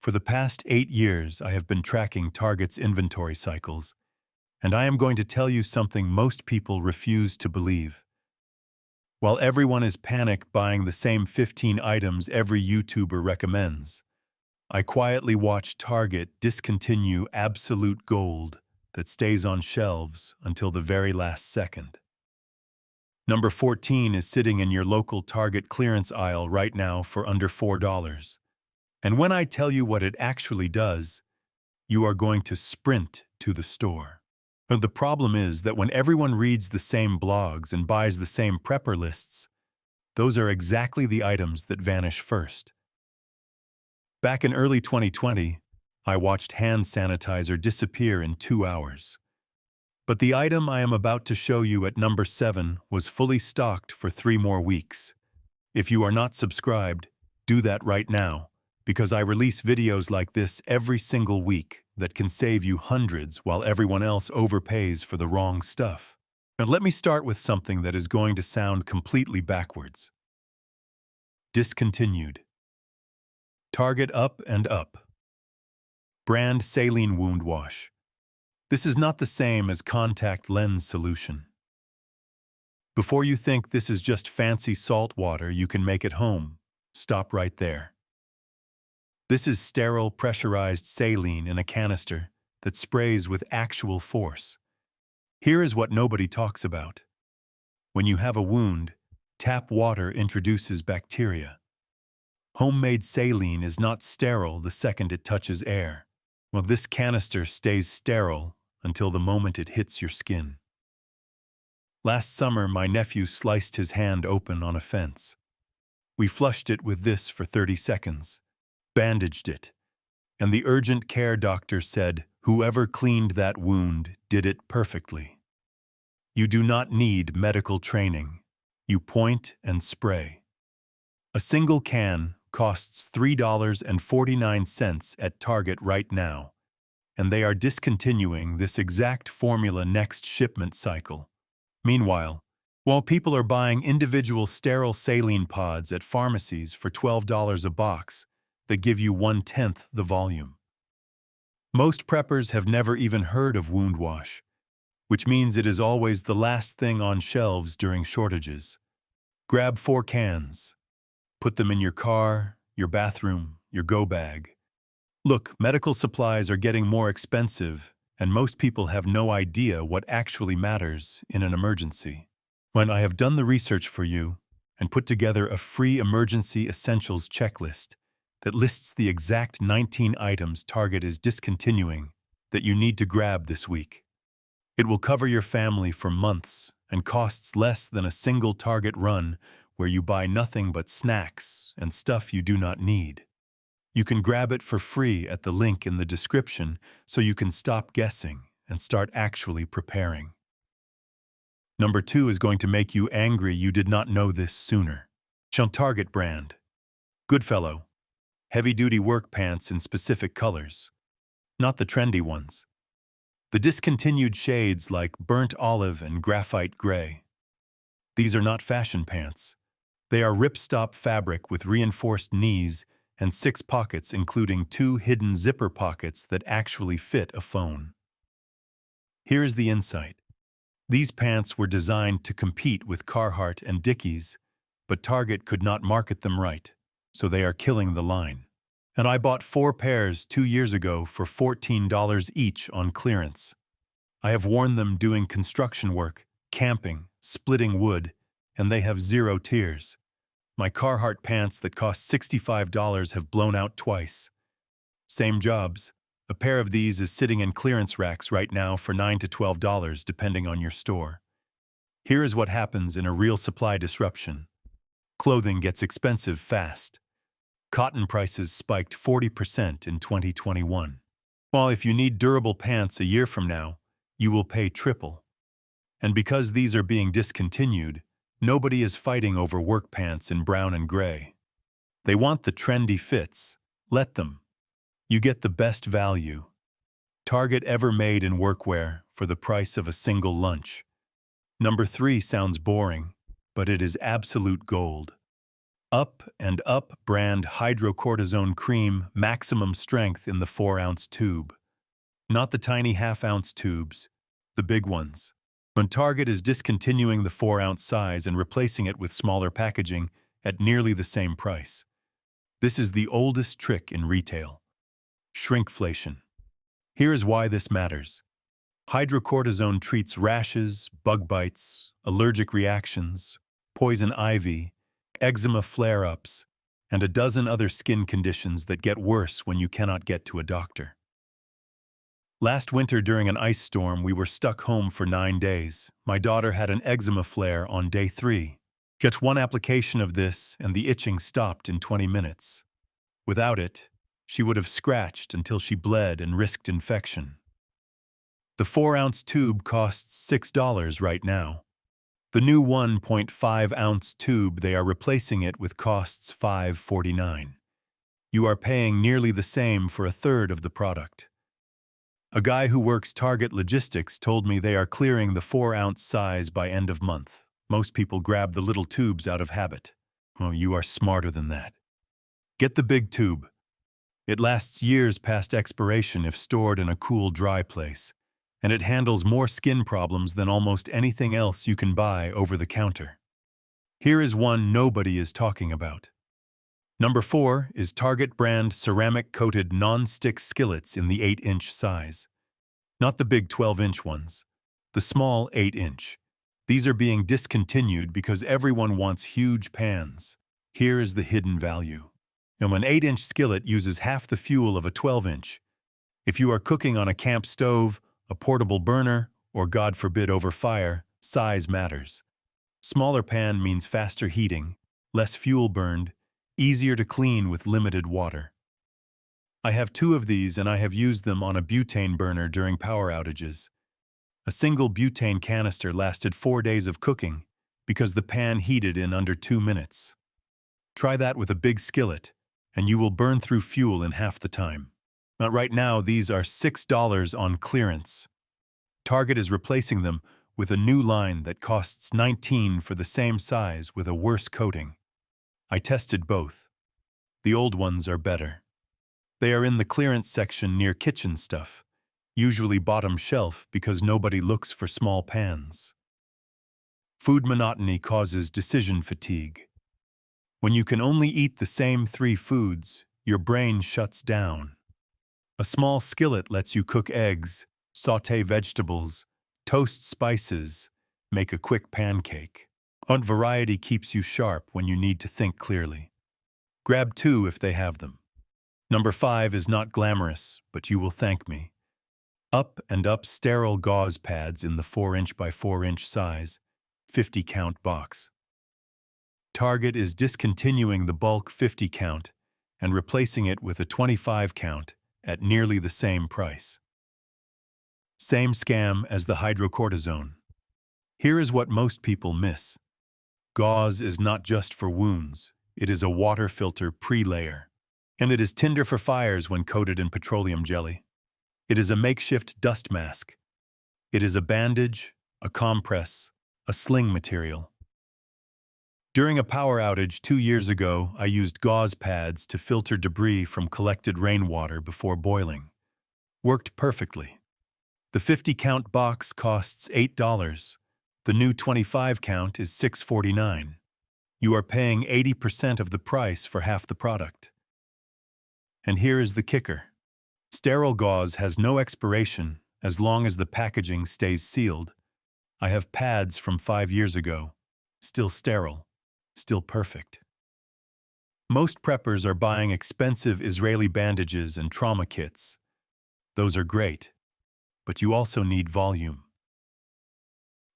For the past 8 years, I have been tracking Target's inventory cycles, and I am going to tell you something most people refuse to believe. While everyone is panic buying the same 15 items every YouTuber recommends, I quietly watch Target discontinue absolute gold that stays on shelves until the very last second. Number 14 is sitting in your local Target clearance aisle right now for under $4. And when I tell you what it actually does, you are going to sprint to the store. But the problem is that when everyone reads the same blogs and buys the same prepper lists, those are exactly the items that vanish first. Back in early 2020, I watched hand sanitizer disappear in 2 hours. But the item I am about to show you at number 7 was fully stocked for 3 more weeks. If you are not subscribed, do that right now, because I release videos like this every single week that can save you hundreds while everyone else overpays for the wrong stuff. And let me start with something that is going to sound completely backwards. Discontinued. Target up and up. Brand saline wound wash. This is not the same as contact lens solution. Before you think this is just fancy salt water you can make at home, stop right there. This is sterile pressurized saline in a canister that sprays with actual force. Here is what nobody talks about. When you have a wound, tap water introduces bacteria. Homemade saline is not sterile the second it touches air. Well, this canister stays sterile until the moment it hits your skin. Last summer, my nephew sliced his hand open on a fence. We flushed it with this for 30 seconds, bandaged it, and the urgent care doctor said, "Whoever cleaned that wound did it perfectly." You do not need medical training. You point and spray. A single can costs $3.49 at Target right now, and they are discontinuing this exact formula next shipment cycle. Meanwhile, while people are buying individual sterile saline pods at pharmacies for $12 a box that give you 1/10 the volume. Most preppers have never even heard of wound wash, which means it is always the last thing on shelves during shortages. Grab 4 cans. Put them in your car, your bathroom, your go bag. Look, medical supplies are getting more expensive, and most people have no idea what actually matters in an emergency. When I have done the research for you and put together a free emergency essentials checklist that lists the exact 19 items Target is discontinuing that you need to grab this week. It will cover your family for months and costs less than a single Target run where you buy nothing but snacks and stuff you do not need. You can grab it for free at the link in the description so you can stop guessing and start actually preparing. Number 2 is going to make you angry you did not know this sooner. Target brand. Goodfellow. Heavy-duty work pants in specific colors. Not the trendy ones. The discontinued shades like burnt olive and graphite gray. These are not fashion pants. They are ripstop fabric with reinforced knees and 6 pockets including 2 hidden zipper pockets that actually fit a phone. Here is the insight. These pants were designed to compete with Carhartt and Dickies, but Target could not market them right, so they are killing the line. And I bought 4 pairs 2 years ago for $14 each on clearance. I have worn them doing construction work, camping, splitting wood, and they have 0 tears. My Carhartt pants that cost $65 have blown out twice. Same jobs. A pair of these is sitting in clearance racks right now for $9 to $12 depending on your store. Here is what happens in a real supply disruption. Clothing gets expensive fast. Cotton prices spiked 40% in 2021. While if you need durable pants a year from now, you will pay triple. And because these are being discontinued, nobody is fighting over work pants in brown and gray. They want the trendy fits. Let them. You get the best value. Target ever made in workwear for the price of a single lunch. Number 3 sounds boring, but it is absolute gold. Up and Up brand hydrocortisone cream, maximum strength in the 4-ounce tube. Not the tiny half-ounce tubes, the big ones. When Target is discontinuing the 4-ounce size and replacing it with smaller packaging at nearly the same price. This is the oldest trick in retail. Shrinkflation. Here is why this matters. Hydrocortisone treats rashes, bug bites, allergic reactions, poison ivy, eczema flare-ups, and a dozen other skin conditions that get worse when you cannot get to a doctor. Last winter during an ice storm, we were stuck home for 9 days. My daughter had an eczema flare on day 3. Just one application of this and the itching stopped in 20 minutes. Without it, she would have scratched until she bled and risked infection. The 4-ounce tube costs $6 right now. The new 1.5-ounce tube they are replacing it with costs $5.49. You are paying nearly the same for a third of the product. A guy who works Target Logistics told me they are clearing the 4-ounce size by end of month. Most people grab the little tubes out of habit. Oh, you are smarter than that. Get the big tube. It lasts years past expiration if stored in a cool, dry place, and it handles more skin problems than almost anything else you can buy over the counter. Here is one nobody is talking about. Number 4 is Target brand ceramic-coated non-stick skillets in the 8-inch size. Not the big 12-inch ones, the small 8-inch. These are being discontinued because everyone wants huge pans. Here is the hidden value. And an 8-inch skillet uses half the fuel of a 12-inch. If you are cooking on a camp stove, a portable burner, or God forbid over fire, size matters. Smaller pan means faster heating, less fuel burned, easier to clean with limited water. I have 2 of these and I have used them on a butane burner during power outages. A single butane canister lasted 4 days of cooking because the pan heated in under 2 minutes. Try that with a big skillet, and you will burn through fuel in half the time. But right now, these are $6 on clearance. Target is replacing them with a new line that costs $19 for the same size with a worse coating. I tested both. The old ones are better. They are in the clearance section near kitchen stuff, usually bottom shelf because nobody looks for small pans. Food monotony causes decision fatigue. When you can only eat the same 3 foods, your brain shuts down. A small skillet lets you cook eggs, sauté vegetables, toast spices, make a quick pancake. And variety keeps you sharp when you need to think clearly. Grab 2 if they have them. Number 5 is not glamorous, but you will thank me. Up and Up sterile gauze pads in the 4-inch by 4-inch size, 50-count box. Target is discontinuing the bulk 50-count and replacing it with a 25-count at nearly the same price. Same scam as the hydrocortisone. Here is what most people miss. Gauze is not just for wounds, it is a water filter pre-layer. And it is tinder for fires when coated in petroleum jelly. It is a makeshift dust mask. It is a bandage, a compress, a sling material. During a power outage 2 years ago, I used gauze pads to filter debris from collected rainwater before boiling. Worked perfectly. The 50-count box costs $8. The new 25-count is $6.49. You are paying 80% of the price for half the product. And here is the kicker. Sterile gauze has no expiration as long as the packaging stays sealed. I have pads from 5 years ago. Still sterile. Still perfect. Most preppers are buying expensive Israeli bandages and trauma kits. Those are great, but you also need volume.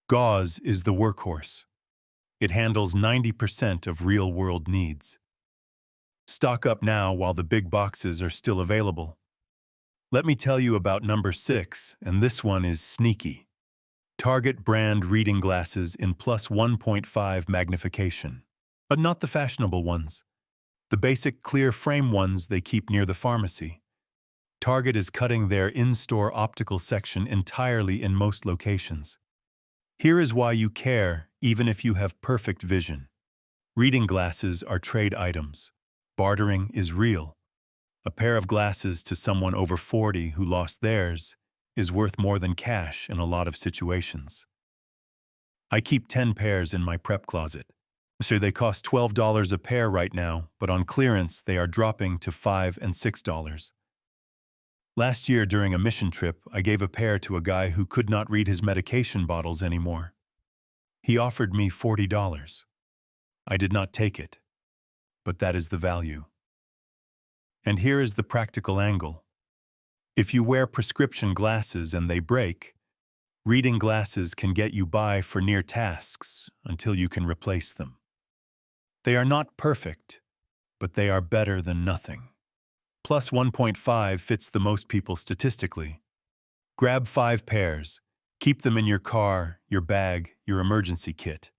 Gauze is the workhorse. It handles 90% of real-world needs. Stock up now while the big boxes are still available. Let me tell you about number 6, and this one is sneaky. Target brand reading glasses in plus 1.5 magnification. But not the fashionable ones. The basic clear frame ones they keep near the pharmacy. Target is cutting their in-store optical section entirely in most locations. Here is why you care, even if you have perfect vision. Reading glasses are trade items. Bartering is real. A pair of glasses to someone over 40 who lost theirs is worth more than cash in a lot of situations. I keep 10 pairs in my prep closet. So they cost $12 a pair right now, but on clearance they are dropping to $5 and $6. Last year during a mission trip, I gave a pair to a guy who could not read his medication bottles anymore. He offered me $40. I did not take it, but that is the value. And here is the practical angle. If you wear prescription glasses and they break, reading glasses can get you by for near tasks until you can replace them. They are not perfect, but they are better than nothing. Plus 1.5 fits the most people statistically. Grab 5 pairs. Keep them in your car, your bag, your emergency kit.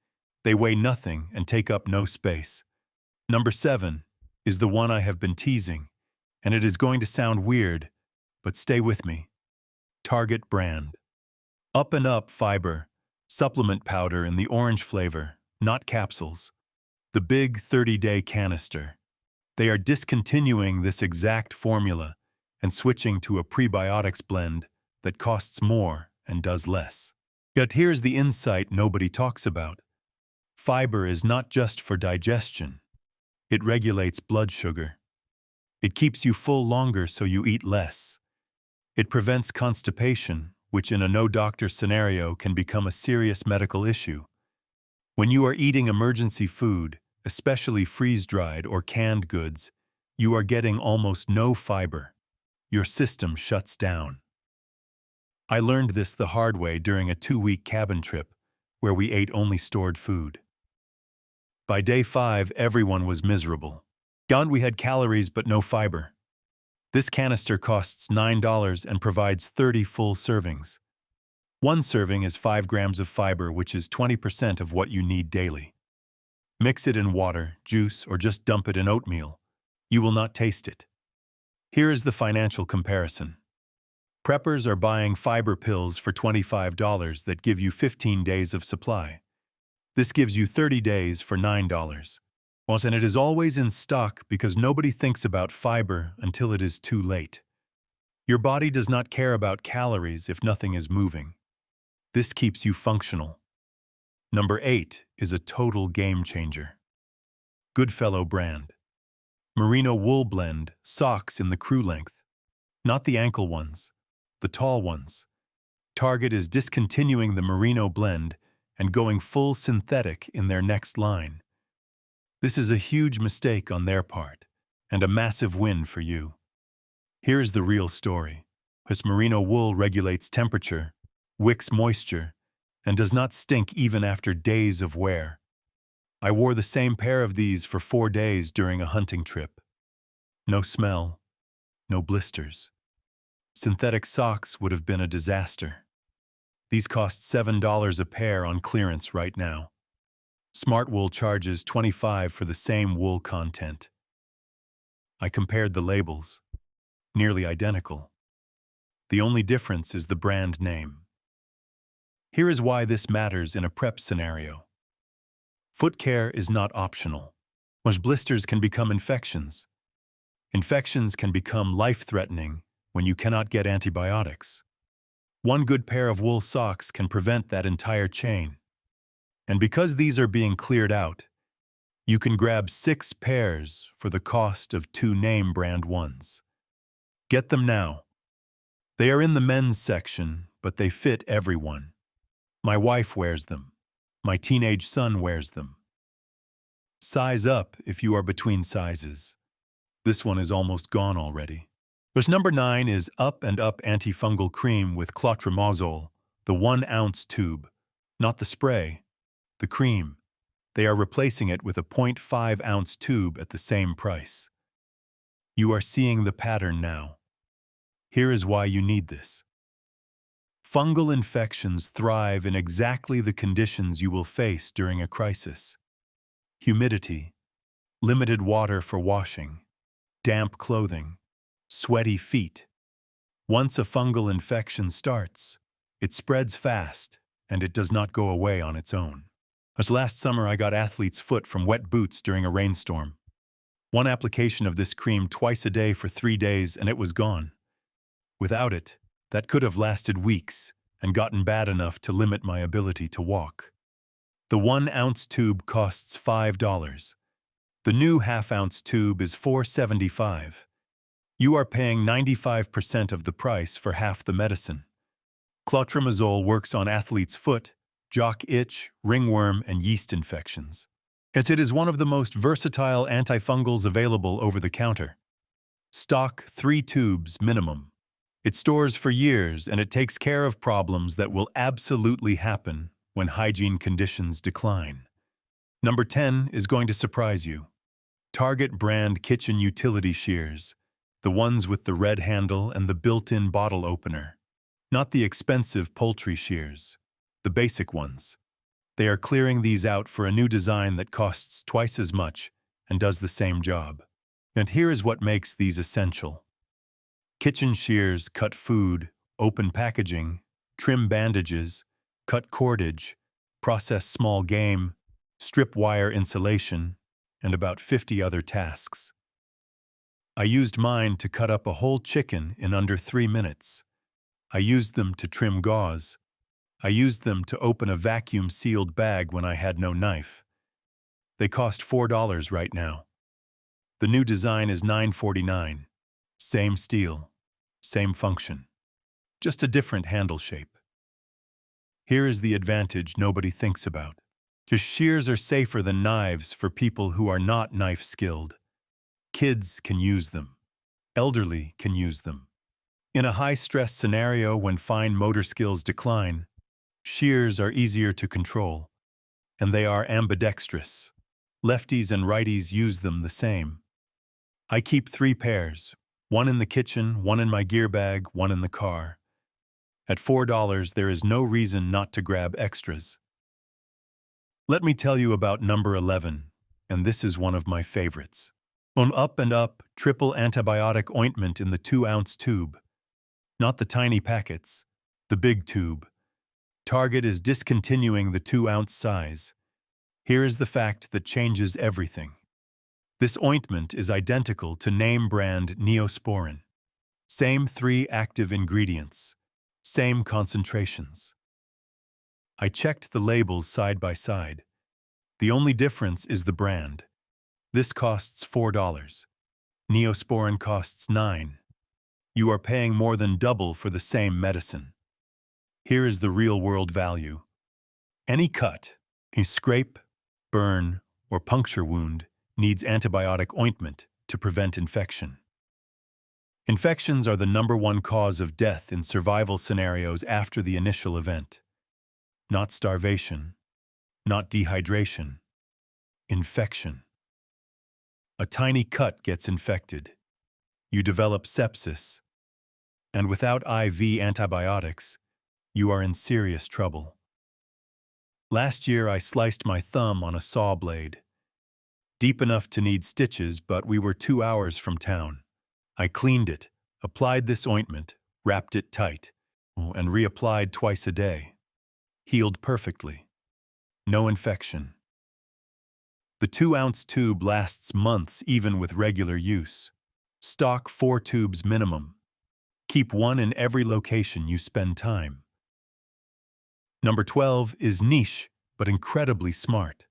They weigh nothing and take up no space. Number 7 is the one I have been teasing, and it is going to sound weird, but stay with me. Target brand. Up and Up fiber, supplement powder in the orange flavor, not capsules. The big 30-day canister. They are discontinuing this exact formula and switching to a prebiotics blend that costs more and does less. Yet here's the insight nobody talks about. Fiber is not just for digestion. It regulates blood sugar. It keeps you full longer so you eat less. It prevents constipation, which in a no-doctor scenario can become a serious medical issue. When you are eating emergency food, especially freeze-dried or canned goods, you are getting almost no fiber. Your system shuts down. I learned this the hard way during a 2-week cabin trip where we ate only stored food. By day 5, everyone was miserable. We had calories but no fiber. This canister costs $9 and provides 30 full servings. One serving is 5 grams of fiber, which is 20% of what you need daily. Mix it in water, juice, or just dump it in oatmeal. You will not taste it. Here is the financial comparison. Preppers are buying fiber pills for $25 that give you 15 days of supply. This gives you 30 days for $9. And it is always in stock because nobody thinks about fiber until it is too late. Your body does not care about calories if nothing is moving. This keeps you functional. Number 8 is a total game changer. Goodfellow brand. Merino wool blend, socks in the crew length. Not the ankle ones, the tall ones. Target is discontinuing the merino blend and going full synthetic in their next line. This is a huge mistake on their part and a massive win for you. Here's the real story. This merino wool regulates temperature, wicks moisture, and does not stink even after days of wear. I wore the same pair of these for 4 days during a hunting trip. No smell, no blisters. Synthetic socks would have been a disaster. These cost $7 a pair on clearance right now. Smartwool charges $25 for the same wool content. I compared the labels. Nearly identical. The only difference is the brand name. Here is why this matters in a prep scenario. Foot care is not optional. Most blisters can become infections. Infections can become life-threatening when you cannot get antibiotics. One good pair of wool socks can prevent that entire chain. And because these are being cleared out, you can grab 6 pairs for the cost of 2 name brand ones. Get them now. They are in the men's section, but they fit everyone. My wife wears them. My teenage son wears them. Size up if you are between sizes. This one is almost gone already. Number 9 is Up and Up Antifungal Cream with clotrimazole, the 1-ounce tube. Not the spray, the cream. They are replacing it with a 0.5-ounce tube at the same price. You are seeing the pattern now. Here is why you need this. Fungal infections thrive in exactly the conditions you will face during a crisis. Humidity, limited water for washing, damp clothing, sweaty feet. Once a fungal infection starts, it spreads fast and it does not go away on its own. As last summer I got athlete's foot from wet boots during a rainstorm. One application of this cream twice a day for 3 days and it was gone. Without it, that could have lasted weeks and gotten bad enough to limit my ability to walk. The 1-ounce tube costs $5. The new half-ounce tube is $4.75. You are paying 95% of the price for half the medicine. Clotrimazole works on athlete's foot, jock itch, ringworm, and yeast infections. It is one of the most versatile antifungals available over the counter. Stock 3 tubes minimum. It stores for years and it takes care of problems that will absolutely happen when hygiene conditions decline. Number 10 is going to surprise you. Target brand kitchen utility shears, the ones with the red handle and the built-in bottle opener. Not the expensive poultry shears, the basic ones. They are clearing these out for a new design that costs twice as much and does the same job. And here is what makes these essential. Kitchen shears cut food, open packaging, trim bandages, cut cordage, process small game, strip wire insulation, and about 50 other tasks. I used mine to cut up a whole chicken in under 3 minutes. I used them to trim gauze. I used them to open a vacuum-sealed bag when I had no knife. They cost $4 right now. The new design is $9.49. Same steel, same function, just a different handle shape. Here is the advantage nobody thinks about. The shears are safer than knives for people who are not knife-skilled. Kids can use them. Elderly can use them. In a high-stress scenario when fine motor skills decline, shears are easier to control, and they are ambidextrous. Lefties and righties use them the same. I keep 3 pairs, one in the kitchen, one in my gear bag, one in the car. At $4, there is no reason not to grab extras. Let me tell you about number 11, and this is one of my favorites. On Up and Up triple antibiotic ointment in the 2-ounce tube. Not the tiny packets, the big tube. Target is discontinuing the 2-ounce size. Here is the fact that changes everything. This ointment is identical to name brand Neosporin. Same 3 active ingredients, same concentrations. I checked the labels side by side. The only difference is the brand. This costs $4. Neosporin costs $9. You are paying more than double for the same medicine. Here is the real-world value. Any cut, a scrape, burn, or puncture wound needs antibiotic ointment to prevent infection. Infections are the #1 cause of death in survival scenarios after the initial event. Not starvation, not dehydration, infection. A tiny cut gets infected. You develop sepsis, and without IV antibiotics, you are in serious trouble. Last year I sliced my thumb on a saw blade. Deep enough to need stitches, but we were 2 hours from town. I cleaned it, applied this ointment, wrapped it tight, and reapplied twice a day. Healed perfectly. No infection. The 2-ounce tube lasts months even with regular use. Stock 4 tubes minimum. Keep one in every location you spend time. Number 12 is niche, but incredibly smart.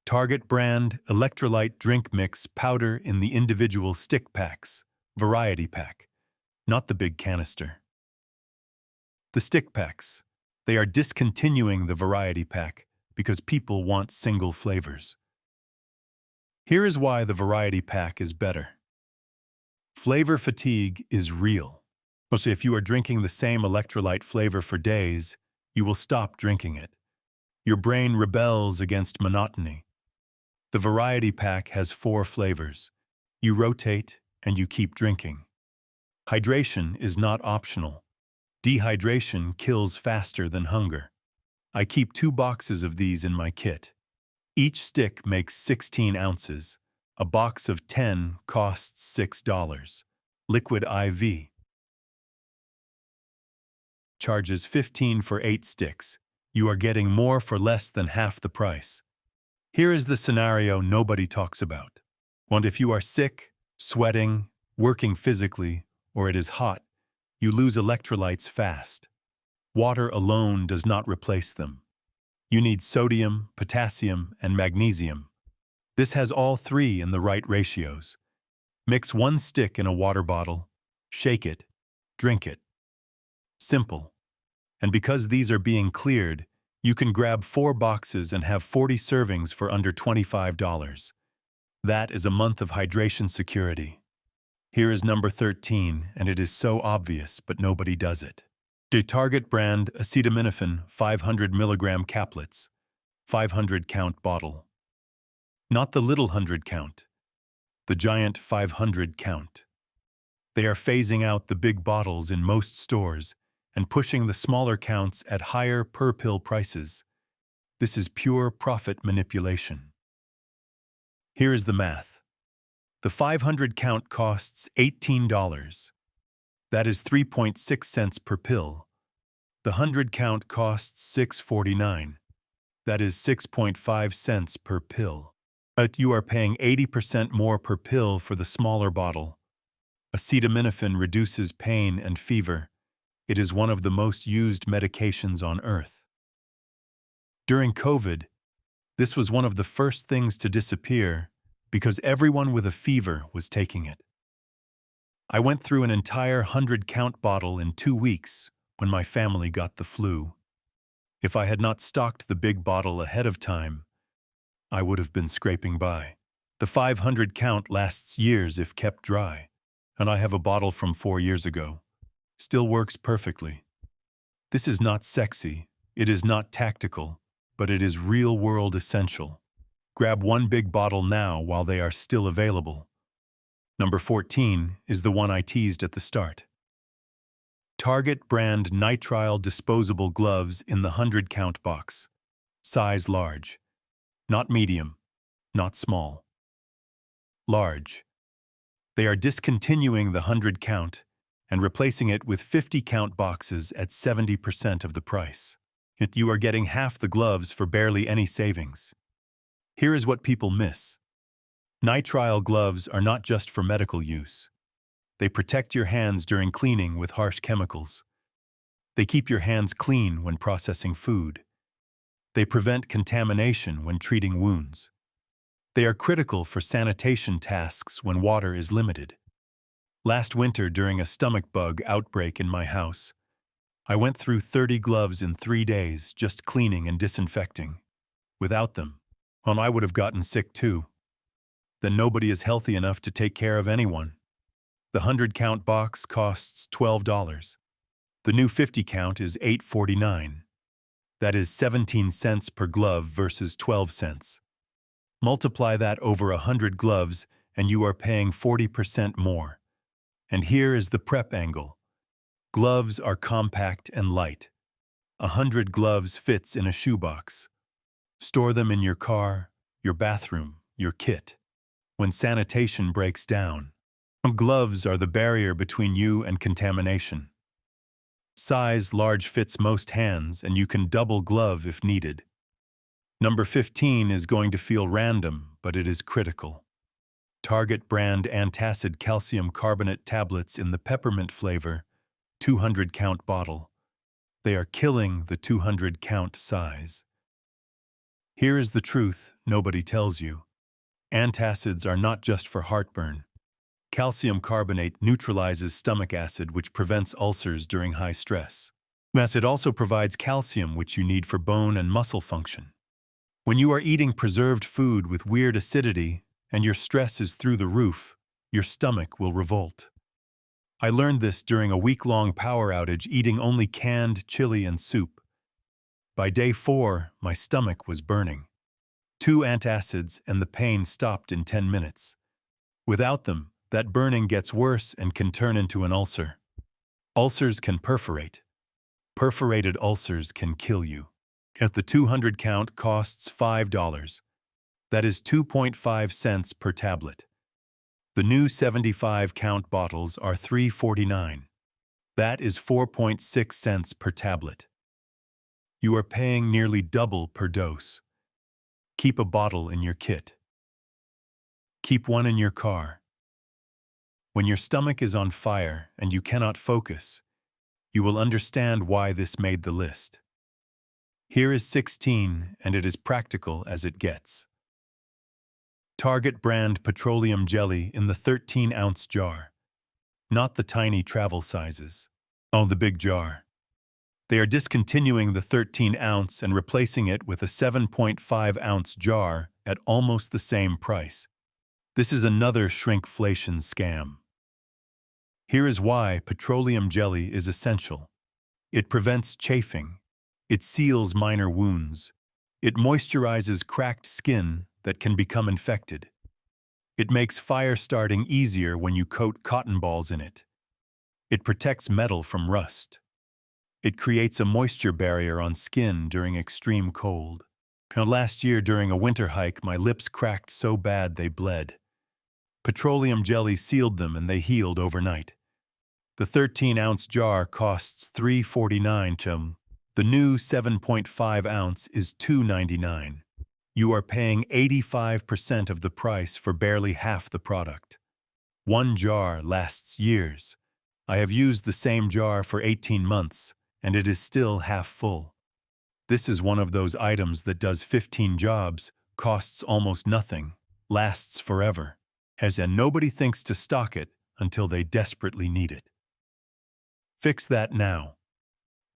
Target brand electrolyte drink mix powder in the individual stick packs, variety pack, not the big canister. The stick packs. They are discontinuing the variety pack because people want single flavors. Here is why the variety pack is better. Flavor fatigue is real. So if you are drinking the same electrolyte flavor for days, you will stop drinking it. Your brain rebels against monotony. The variety pack has 4 flavors. You rotate and you keep drinking. Hydration is not optional. Dehydration kills faster than hunger. I keep 2 boxes of these in my kit. Each stick makes 16 ounces. A box of 10 costs $6. Liquid IV charges $15 for 8 sticks. You are getting more for less than half the price. Here is the scenario nobody talks about. And if you are sick, sweating, working physically, or it is hot, you lose electrolytes fast. Water alone does not replace them. You need sodium, potassium, and magnesium. This has all three in the right ratios. Mix 1 stick in a water bottle, shake it, drink it. Simple. And because these are being cleared, you can grab 4 boxes and have 40 servings for under $25. That is a month of hydration security. Here is number 13, and it is so obvious, but nobody does it. The Target brand acetaminophen 500 milligram caplets, 500 count bottle. Not the little 100 count, the giant 500 count. They are phasing out the big bottles in most stores and pushing the smaller counts at higher per-pill prices. This is pure profit manipulation. Here is the math. The 500 count costs $18. That is 3.6 cents per pill. The 100 count costs $6.49. That is 6.5 cents per pill. But you are paying 80% more per pill for the smaller bottle. Acetaminophen reduces pain and fever. It is one of the most used medications on earth. During COVID, this was one of the first things to disappear because everyone with a fever was taking it. I went through an entire 100 count bottle in 2 weeks when my family got the flu. If I had not stocked the big bottle ahead of time, I would have been scraping by. The 500 count lasts years if kept dry, and I have a bottle from 4 years ago. Still works perfectly. This is not sexy, it is not tactical, but it is real-world essential. Grab one big bottle now while they are still available. Number 14 is the one I teased at the start. Target brand nitrile disposable gloves in the 100 count box. Size large. Not medium, not small. Large. They are discontinuing the 100 count and replacing it with 50 count boxes at 70% of the price. Yet you are getting half the gloves for barely any savings. Here is what people miss. Nitrile gloves are not just for medical use. They protect your hands during cleaning with harsh chemicals. They keep your hands clean when processing food. They prevent contamination when treating wounds. They are critical for sanitation tasks when water is limited. Last winter, during a stomach bug outbreak in my house, I went through 30 gloves in 3 days just cleaning and disinfecting. Without them, I would have gotten sick too. Then nobody is healthy enough to take care of anyone. The 100 count box costs $12. The new 50 count is $8.49. That is 17 cents per glove versus 12 cents. Multiply that over 100 gloves and you are paying 40% more. And here is the prep angle. Gloves are compact and light. 100 gloves fits in a shoebox. Store them in your car, your bathroom, your kit. When sanitation breaks down, gloves are the barrier between you and contamination. Size large fits most hands and you can double glove if needed. Number 15 is going to feel random, but it is critical. Target brand antacid calcium carbonate tablets in the peppermint flavor, 200 count bottle. They are killing the 200 count size. Here is the truth nobody tells you. Antacids are not just for heartburn. Calcium carbonate neutralizes stomach acid, which prevents ulcers during high stress. It also provides calcium, which you need for bone and muscle function. When you are eating preserved food with weird acidity and your stress is through the roof, your stomach will revolt. I learned this during a week-long power outage eating only canned chili and soup. By day 4, my stomach was burning. 2 antacids and the pain stopped in 10 minutes. Without them, that burning gets worse and can turn into an ulcer. Ulcers can perforate. Perforated ulcers can kill you. If the 200 count costs $5, that is 2.5 cents per tablet. The new 75 count bottles are $3.49. That is 4.6 cents per tablet. You are paying nearly double per dose. Keep a bottle in your kit. Keep one in your car. When your stomach is on fire and you cannot focus, you will understand why this made the list. Here is 16, and it is practical as it gets. Target brand petroleum jelly in the 13-ounce jar. Not the tiny travel sizes. Oh, the big jar. They are discontinuing the 13-ounce and replacing it with a 7.5-ounce jar at almost the same price. This is another shrinkflation scam. Here is why petroleum jelly is essential. It prevents chafing. It seals minor wounds. It moisturizes cracked skin that can become infected. It makes fire starting easier when you coat cotton balls in it. It protects metal from rust. It creates a moisture barrier on skin during extreme cold. Now, last year during a winter hike, my lips cracked so bad they bled. Petroleum jelly sealed them and they healed overnight. The 13-ounce jar costs $3.49. The new 7.5-ounce is $2.99. You are paying 85% of the price for barely half the product. One jar lasts years. I have used the same jar for 18 months, and it is still half full. This is one of those items that does 15 jobs, costs almost nothing, lasts forever, and nobody thinks to stock it until they desperately need it. Fix that now.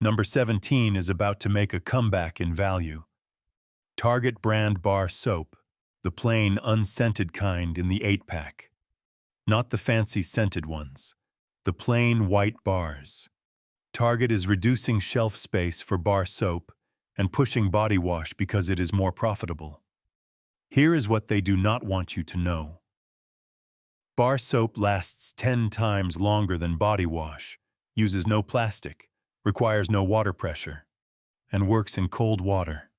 Number 17 is about to make a comeback in value. Target brand bar soap, the plain unscented kind in the 8-pack. Not the fancy scented ones, the plain white bars. Target is reducing shelf space for bar soap and pushing body wash because it is more profitable. Here is what they do not want you to know. Bar soap lasts 10 times longer than body wash, uses no plastic, requires no water pressure, and works in cold water.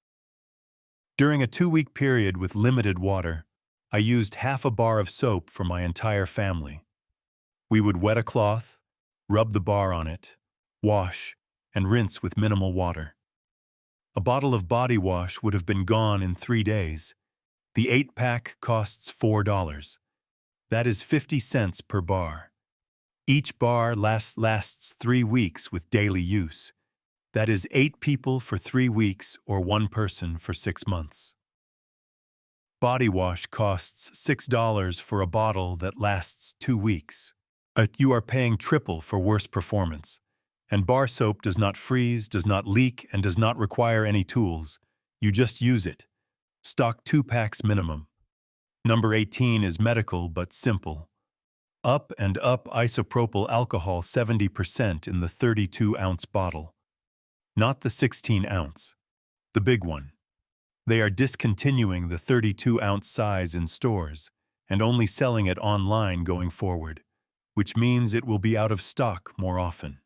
During a 2-week period with limited water, I used half a bar of soap for my entire family. We would wet a cloth, rub the bar on it, wash, and rinse with minimal water. A bottle of body wash would have been gone in 3 days. The 8-pack costs $4. That is 50 cents per bar. Each bar lasts 3 weeks with daily use. That is 8 people for 3 weeks or 1 person for 6 months. Body wash costs $6 for a bottle that lasts 2 weeks. You are paying triple for worse performance. And bar soap does not freeze, does not leak, and does not require any tools. You just use it. Stock 2 packs minimum. Number 18 is medical but simple. Up and Up isopropyl alcohol 70% in the 32-ounce bottle. Not the 16-ounce. The big one. They are discontinuing the 32-ounce size in stores and only selling it online going forward, which means it will be out of stock more often.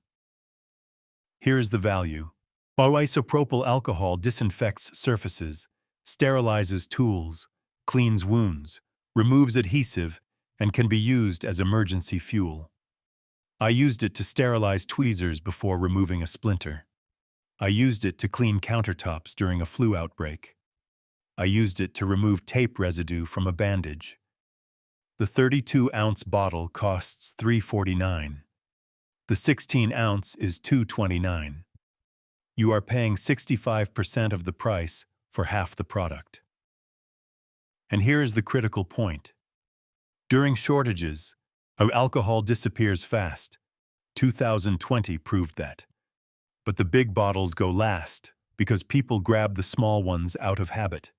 Here's the value. Isopropyl alcohol disinfects surfaces, sterilizes tools, cleans wounds, removes adhesive, and can be used as emergency fuel. I used it to sterilize tweezers before removing a splinter. I used it to clean countertops during a flu outbreak. I used it to remove tape residue from a bandage. The 32-ounce bottle costs $3.49. The 16-ounce is $2.29. You are paying 65% of the price for half the product. And here is the critical point. During shortages, alcohol disappears fast. 2020 proved that. But the big bottles go last because people grab the small ones out of habit.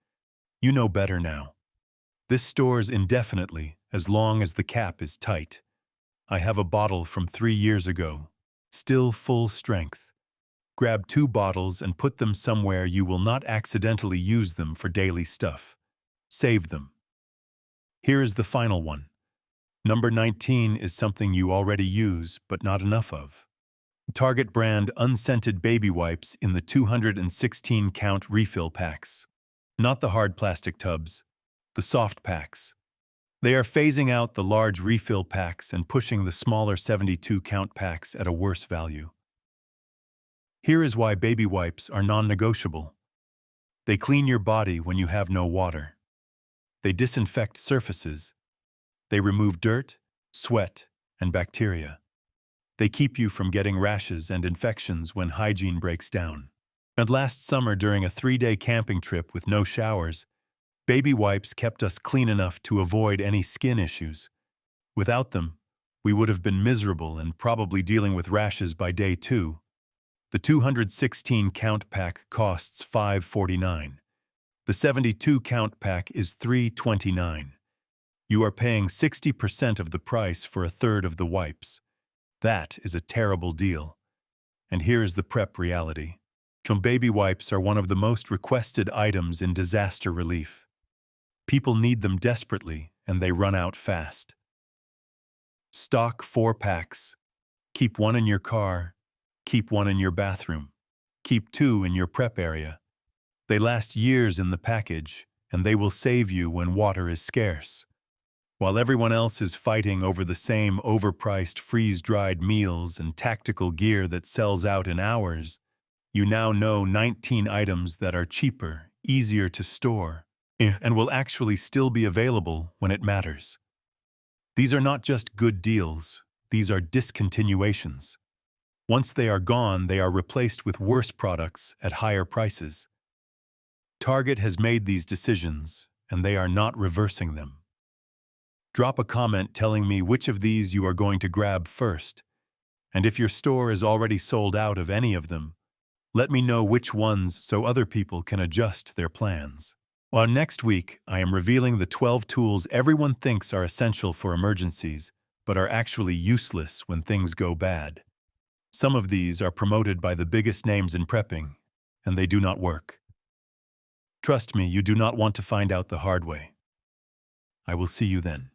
You know better now. This stores indefinitely as long as the cap is tight. I have a bottle from 3 years ago, still full strength. Grab 2 bottles and put them somewhere you will not accidentally use them for daily stuff. Save them. Here is the final one. Number 19 is something you already use but not enough of. Target brand unscented baby wipes in the 216-count refill packs. Not the hard plastic tubs, the soft packs. They are phasing out the large refill packs and pushing the smaller 72-count packs at a worse value. Here is why baby wipes are non-negotiable. They clean your body when you have no water. They disinfect surfaces. They remove dirt, sweat, and bacteria. They keep you from getting rashes and infections when hygiene breaks down. And last summer, during a 3-day camping trip with no showers, baby wipes kept us clean enough to avoid any skin issues. Without them, we would have been miserable and probably dealing with rashes by day 2. The 216 count pack costs $5.49. The 72 count pack is $3.29. You are paying 60% of the price for a third of the wipes. That is a terrible deal. And here is the prep reality. Baby wipes are one of the most requested items in disaster relief. People need them desperately, and they run out fast. Stock 4 packs. Keep 1 in your car. Keep 1 in your bathroom. Keep 2 in your prep area. They last years in the package, and they will save you when water is scarce. While everyone else is fighting over the same overpriced freeze-dried meals and tactical gear that sells out in hours, you now know 19 items that are cheaper, easier to store, and will actually still be available when it matters. These are not just good deals, these are discontinuations. Once they are gone, they are replaced with worse products at higher prices. Target has made these decisions, and they are not reversing them. Drop a comment telling me which of these you are going to grab first, and if your store is already sold out of any of them, let me know which ones so other people can adjust their plans. Well, next week, I am revealing the 12 tools everyone thinks are essential for emergencies, but are actually useless when things go bad. Some of these are promoted by the biggest names in prepping, and they do not work. Trust me, you do not want to find out the hard way. I will see you then.